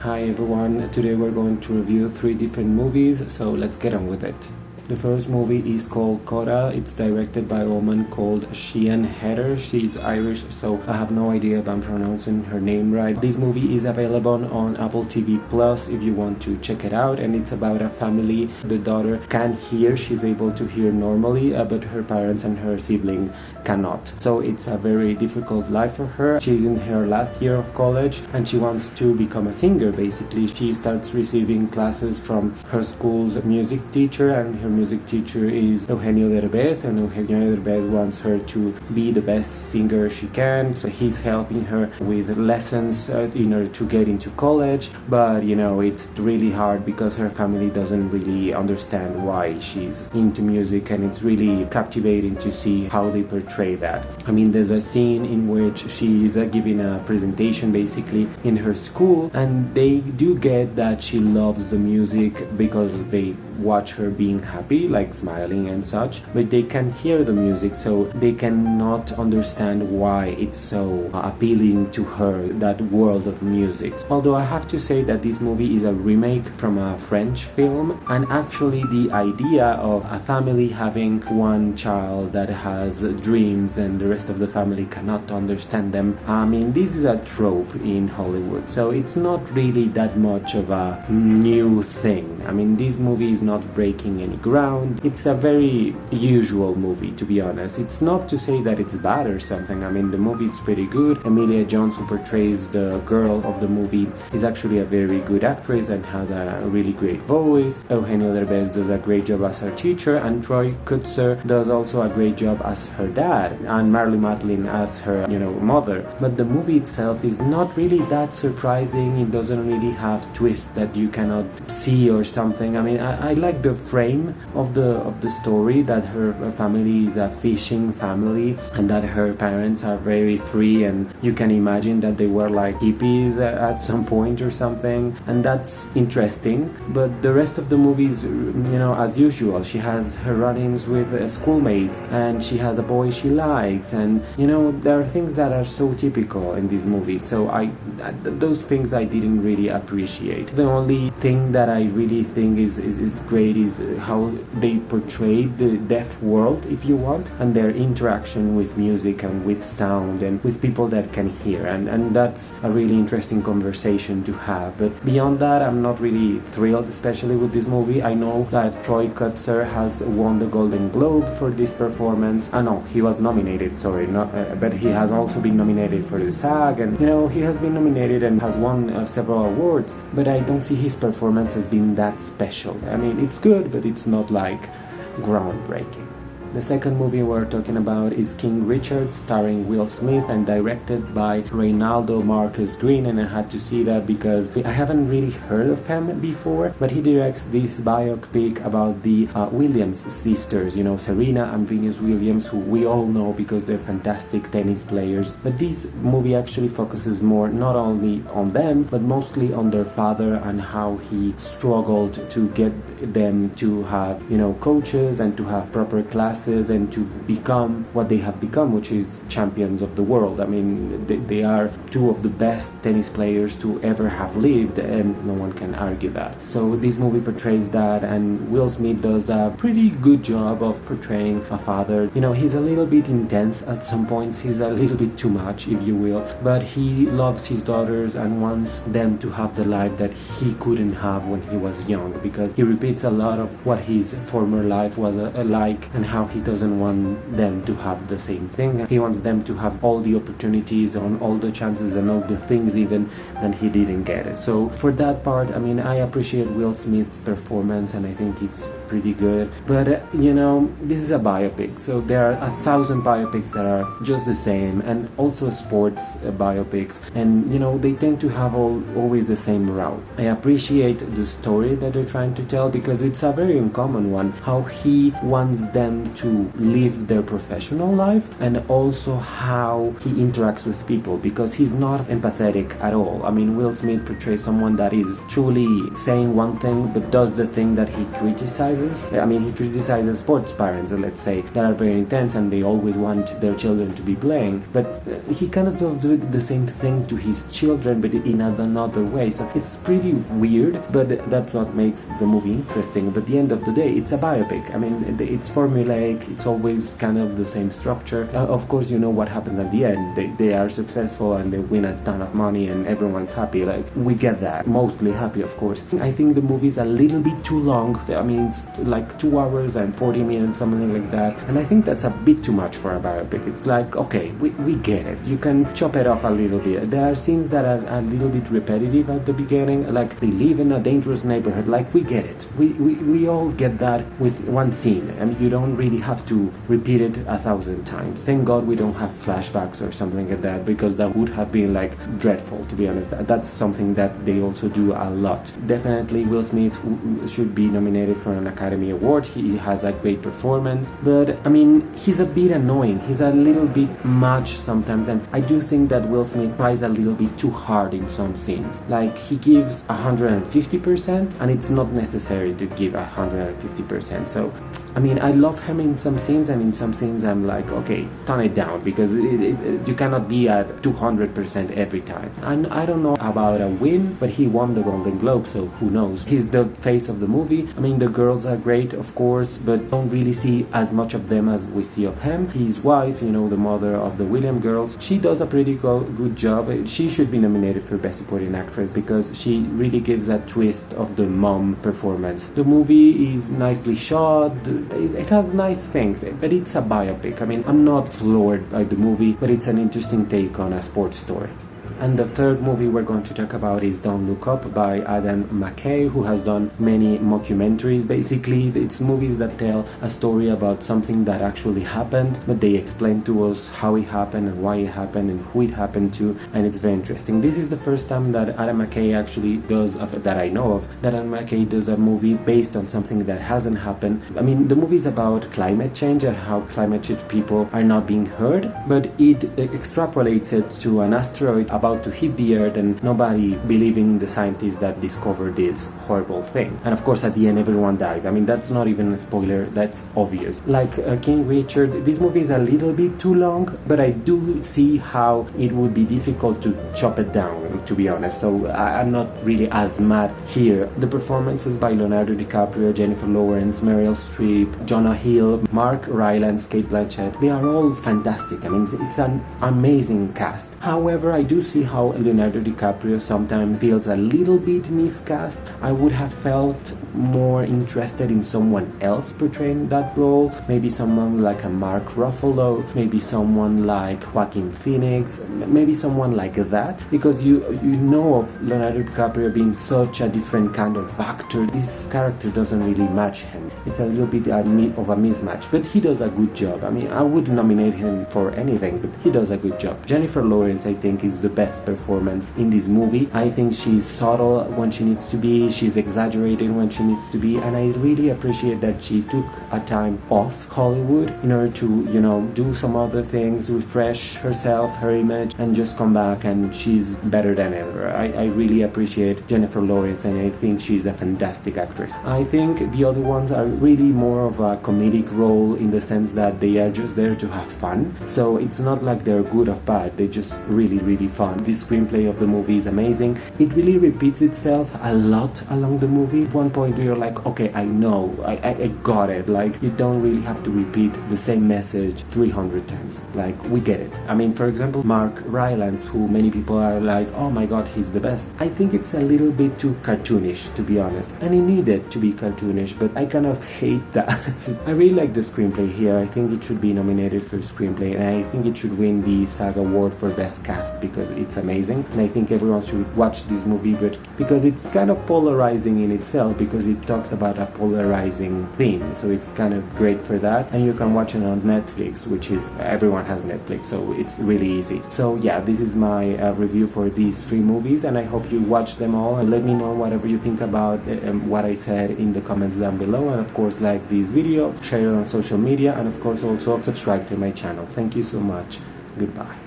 Hi everyone, today we're going to review 3 different movies, so let's get on with it. The first movie is called Koda. It's directed by a woman called Sheehan Heather. She's Irish, so I have no idea if I'm pronouncing her name right. This movie is available on Apple TV Plus if you want to check it out, and it's about a family. The daughter can hear, she's able to hear normally, but her parents and her sibling cannot. So it's a very difficult life for her. She's in her last year of college and she wants to become a singer basically. She starts receiving classes from her school's music teacher, and her music teacher is Eugenio Derbez, and Eugenio Derbez wants her to be the best singer she can, so he's helping her with lessons in order to get into college. But it's really hard because her family doesn't really understand why she's into music, and it's really captivating to see how they portray that. I mean, there's a scene in which she's giving a presentation basically in her school, and they do get that she loves the music because they watch her being happy, like smiling and such, but they can hear the music, so they cannot understand why it's so appealing to her, that world of music. Although I have to say that this movie is a remake from a French film, and actually the idea of a family having one child that has dreams and the rest of the family cannot understand them, I mean, this is a trope in Hollywood, so it's not really that much of a new thing. I mean, this movie is not breaking any ground. It's a very usual movie, to be honest. It's not to say that it's bad or something. I mean, the movie is pretty good. Emilia Jones, who portrays the girl of the movie, is actually a very good actress and has a really great voice. Eugenio Derbez does a great job as her teacher, and Troy Kutzer does also a great job as her dad, and Marlee Matlin as her, mother. But the movie itself is not really that surprising. It doesn't really have twists that you cannot see or something. I mean, I like the frame of the story, that her family is a fishing family and that her parents are very free, and you can imagine that they were like hippies at some point or something, and that's interesting. But the rest of the movie is, as usual. She has her run-ins with schoolmates, and she has a boy she likes, and there are things that are so typical in this movie, so those things I didn't really appreciate. The only thing that I really think is great is how they portray the deaf world, if you want, and their interaction with music and with sound and with people that can hear, and that's a really interesting conversation to have. But beyond that, I'm not really thrilled, especially with this movie. I know that Troy Kutzer has won the Golden Globe for this performance. No, he was nominated, sorry, but he has also been nominated for the SAG, and he has been nominated and has won several awards, but I don't see his performance as being that special. I mean, it's good, but it's not like groundbreaking. The second movie we're talking about is King Richard, starring Will Smith and directed by Reynaldo Marcus Green, and I had to see that because I haven't really heard of him before, but he directs this biopic about the Williams sisters, Serena and Venus Williams, who we all know because they're fantastic tennis players. But this movie actually focuses more not only on them, but mostly on their father and how he struggled to get them to have, coaches and to have proper classes and to become what they have become, which is champions of the world. I mean, they are two of the best tennis players to ever have lived, and no one can argue that. So this movie portrays that, and Will Smith does a pretty good job of portraying a father. He's a little bit intense at some points, he's a little bit too much, if you will, but he loves his daughters and wants them to have the life that he couldn't have when he was young, because he repeats a lot of what his former life was like, and how he doesn't want them to have the same thing. He wants them to have all the opportunities, on all the chances and all the things even, and he didn't get it. So for that part, I mean, I appreciate Will Smith's performance, and I think it's pretty good. But this is a biopic, so there are 1,000 biopics that are just the same, and also sports biopics, and they tend to have always the same route. I appreciate the story that they're trying to tell because it's a very uncommon one, how he wants them to live their professional life and also how he interacts with people, because he's not empathetic at all. I mean, Will Smith portrays someone that is truly saying one thing but does the thing that he criticizes. I mean, he criticizes sports parents, let's say, that are very intense and they always want their children to be playing, but he kind of sort of do the same thing to his children but in another way. So it's pretty weird, but that's what makes the movie interesting. But at the end of the day, it's a biopic. I mean, it's formulaic, it's always kind of the same structure. Of course, you know what happens at the end. They are successful and they win a ton of money and everyone's happy. Like, we get that. Mostly happy, of course. I think the movie's a little bit too long. I mean, it's like 2 hours and 40 minutes, something like that. And I think that's a bit too much for a biopic. It's like, okay, we get it. You can chop it off a little bit. There are scenes that are a little bit repetitive at the beginning, like they live in a dangerous neighborhood. Like, we get it. We all get that with one scene, and you don't really have to repeat it 1,000 times. Thank God we don't have flashbacks or something like that, because that would have been like dreadful, to be honest. That's something that they also do a lot. Definitely Will Smith should be nominated for an Academy Award. He has a great performance, but I mean, he's a bit annoying. He's a little bit much sometimes, and I do think that Will Smith tries a little bit too hard in some scenes. Like, he gives 150% and it's not necessary to give 150%. So I mean, I love him in some scenes, and in some scenes I'm like, okay, tone it down, because you cannot be at 200% every time. And I don't know about a win, but he won the Golden Globe, so who knows. He's the face of the movie. I mean, the girls are great, of course, but don't really see as much of them as we see of him. His wife, you know, the mother of the William girls, she does a pretty good job. She should be nominated for Best Supporting Actress, because she really gives that twist of the mom performance. The movie is nicely shot. It has nice things, but it's a biopic. I mean, I'm not floored by the movie, but it's an interesting take on a sports story. And the third movie we're going to talk about is Don't Look Up by Adam Mckay, who has done many mockumentaries. Basically, it's movies that tell a story about something that actually happened, but they explain to us how it happened and why it happened and who it happened to, and it's very interesting. This is the first time that Adam Mckay actually does, that I know of, that Adam Mckay does a movie based on something that hasn't happened. I mean, the movie is about climate change and how climate change people are not being heard, but it extrapolates it to an asteroid about to hit the earth and nobody believing in the scientists that discovered this horrible thing. And of course, at the end, everyone dies. I mean, that's not even a spoiler, that's obvious. Like King Richard, this movie is a little bit too long, but I do see how it would be difficult to chop it down, to be honest. So I'm not really as mad here. The performances by Leonardo DiCaprio, Jennifer Lawrence, Meryl Streep, Jonah Hill, Mark Rylance, Kate Blanchett, they are all fantastic. I mean, it's an amazing cast. However, I do see how Leonardo DiCaprio sometimes feels a little bit miscast. I would have felt more interested in someone else portraying that role. Maybe someone like a Mark Ruffalo, maybe someone like Joaquin Phoenix, maybe someone like that. Because you know of Leonardo DiCaprio being such a different kind of actor. This character doesn't really match him. It's a little bit of a mismatch, but he does a good job. I mean, I wouldn't nominate him for anything, but he does a good job. Jennifer Lawrence, I think, is the best performance in this movie. I think she's subtle when she needs to be, she's exaggerated when she needs to be, and I really appreciate that she took a time off Hollywood in order to, you know, do some other things, refresh herself, her image, and just come back, and she's better than ever. I really appreciate Jennifer Lawrence, and I think she's a fantastic actress. I think the other ones are really more of a comedic role, in the sense that they are just there to have fun. So it's not like they're good or bad, they just really fun. The screenplay of the movie is amazing. It really repeats itself a lot along the movie. At one point you're like, okay, I know, I got it. Like, you don't really have to repeat the same message 300 times. Like, we get it. I mean, for example, Mark Rylance, who many people are like, oh my god, he's the best. I think it's a little bit too cartoonish, to be honest. And it needed to be cartoonish, but I kind of hate that. I really like the screenplay here. I think it should be nominated for screenplay, and I think it should win the SAG award for best best cast because it's amazing, and I think everyone should watch this movie, but because it's kind of polarizing in itself, because it talks about a polarizing theme, so it's kind of great for that. And you can watch it on Netflix, which is, everyone has Netflix, so it's really easy. So yeah, this is my review for these 3 movies, and I hope you watch them all, and let me know whatever you think about what I said in the comments down below. And of course, like this video, share it on social media, and of course also subscribe to my channel. Thank you so much. Goodbye.